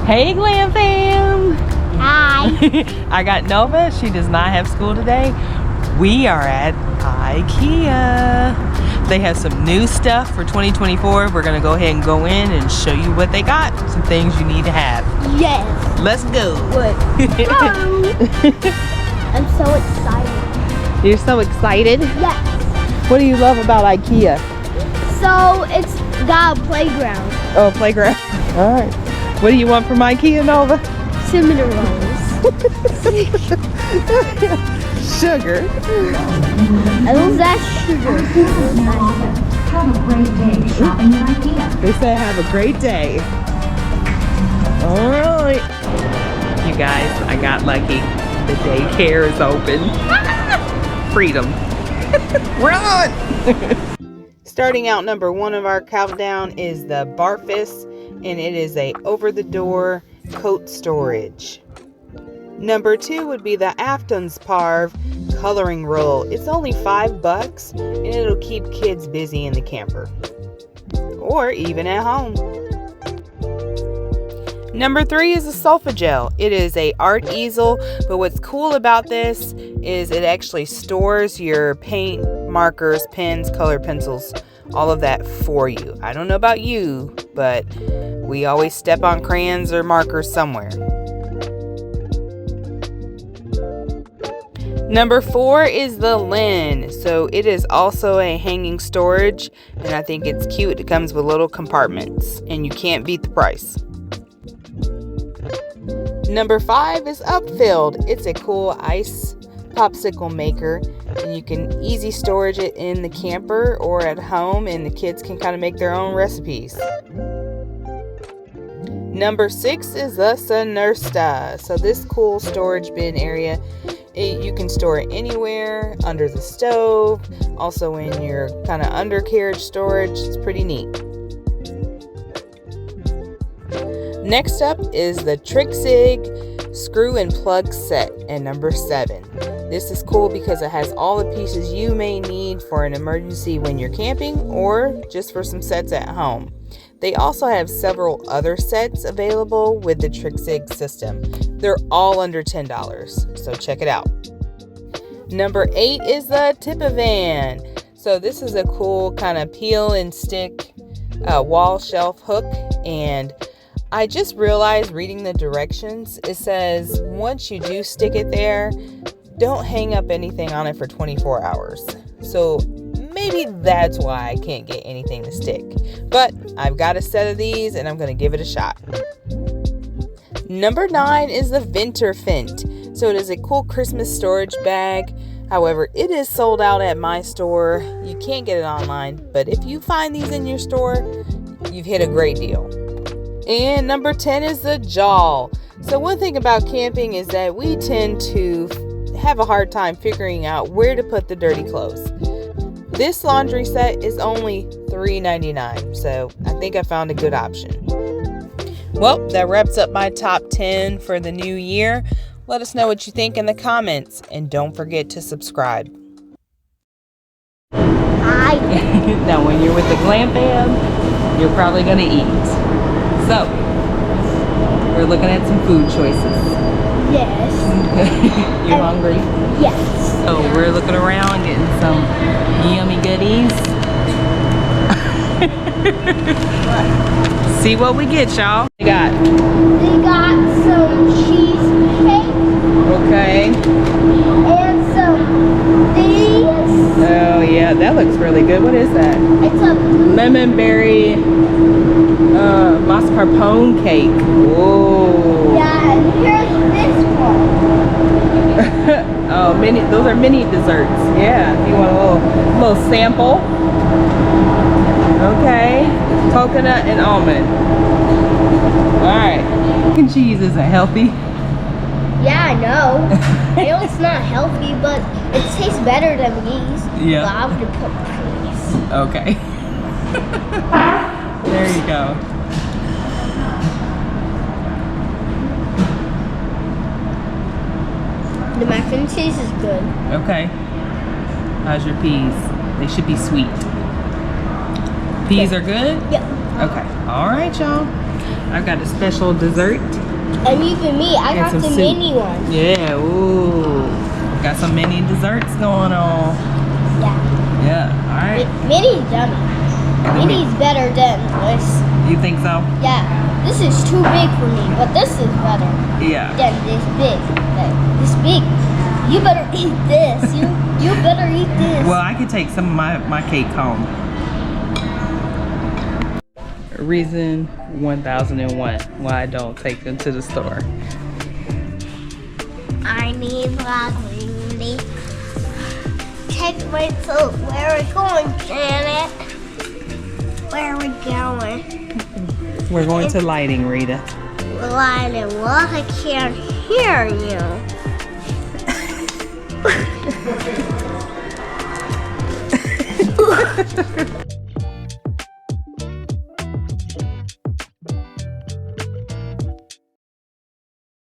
Hey Glam Fam! Hi. I got Nova. She does not have school today. We are at Ikea. They have some new stuff for 2024. We're going to go ahead and go in and show you what they got. Some things you need to have. Yes. Let's go. What? I'm so excited. You're so excited? Yes. What do you love about Ikea? So it's got a playground. Oh, playground. All right. What do you want from Ikea, Nova? Cinnamon rolls. Sugar. Is that sugar? Have a great day shopping at IKEA. They say have a great day. All right. You guys, I got lucky. The daycare is open. Freedom. Run! Starting out, number 1 of our countdown is the Barfus, and it is a over-the-door coat storage. Number 2 would be the Afton's Parv coloring roll. It's only $5 and it'll keep kids busy in the camper or even at home. Number 3 is a Sulfagel. It is a art easel, but what's cool about this is it actually stores your paint, markers, pens, color pencils, all of that for you. I don't know about you, but we always step on crayons or markers somewhere. Number 4 is the Lin. So it is also a hanging storage, and I think it's cute. It comes with little compartments, and you can't beat the price. Number 5 is Upfilled. It's a cool ice popsicle maker, and you can easy storage it in the camper or at home, and the kids can kind of make their own recipes. Number 6 is the Sonursta. So this cool storage bin area, you can store it anywhere, under the stove, also in your kind of undercarriage storage. It's pretty neat. Next up is the Trixig screw and plug set at number 7. This is cool because it has all the pieces you may need for an emergency when you're camping or just for some sets at home. They also have several other sets available with the Trixig system. They're all under $10, so check it out. Number 8 is the Tipavan. So this is a cool kind of peel and stick wall shelf hook, and I just realized reading the directions, it says once you do stick it there, don't hang up anything on it for 24 hours. So maybe that's why I can't get anything to stick. But I've got a set of these and I'm going to give it a shot. Number 9 is the Vinterfint. So it is a cool Christmas storage bag. However, it is sold out at my store. You can't get it online, but if you find these in your store, you've hit a great deal. And number 10 is the Jawl. So one thing about camping is that we tend to have a hard time figuring out where to put the dirty clothes. This laundry set is only $3.99, so I think I found a good option. Well, that wraps up my top 10 for the new year. Let us know what you think in the comments, and don't forget to subscribe. Hi. Now, when you're with the Glam Fam, you're probably going to eat. So, we're looking at some food choices. Yes. You hungry? Yes. So we're looking around, getting some yummy goodies. See what we get, y'all. We got some cheesecake okay. and some these. Oh yeah, that looks really good. What is that? It's a Lemon berry mascarpone cake. Whoa. yeah, and here's this one. Oh, those are mini desserts. Yeah, if you want a little sample. Okay, coconut and almond. All right, mac and cheese isn't healthy. Yeah, I know. I know it's not healthy, but it tastes better than these. Yeah. But I'm gonna put these. Okay. There you go. The mac and cheese is good. Okay. How's your peas? They should be sweet. Peas are good? Yep. Okay. All right, y'all. I've got a special dessert. And even me, I And got some the soup. mini one. Yeah, ooh. Got some mini desserts going on. Yeah. Yeah, alright. Mini's yummy. Mini's better than this. You think so? Yeah. This is too big for me, but this is better Yeah. than this big. Like, this big. You better eat this. You better eat this. Well, I could take some of my cake home. Reason 1001 why I don't take them to the store. I need broccoli. Take my soup. Where are we going, Janet? Where are we going? We're going to lighting, Rita. Lighting. What? I can't hear you.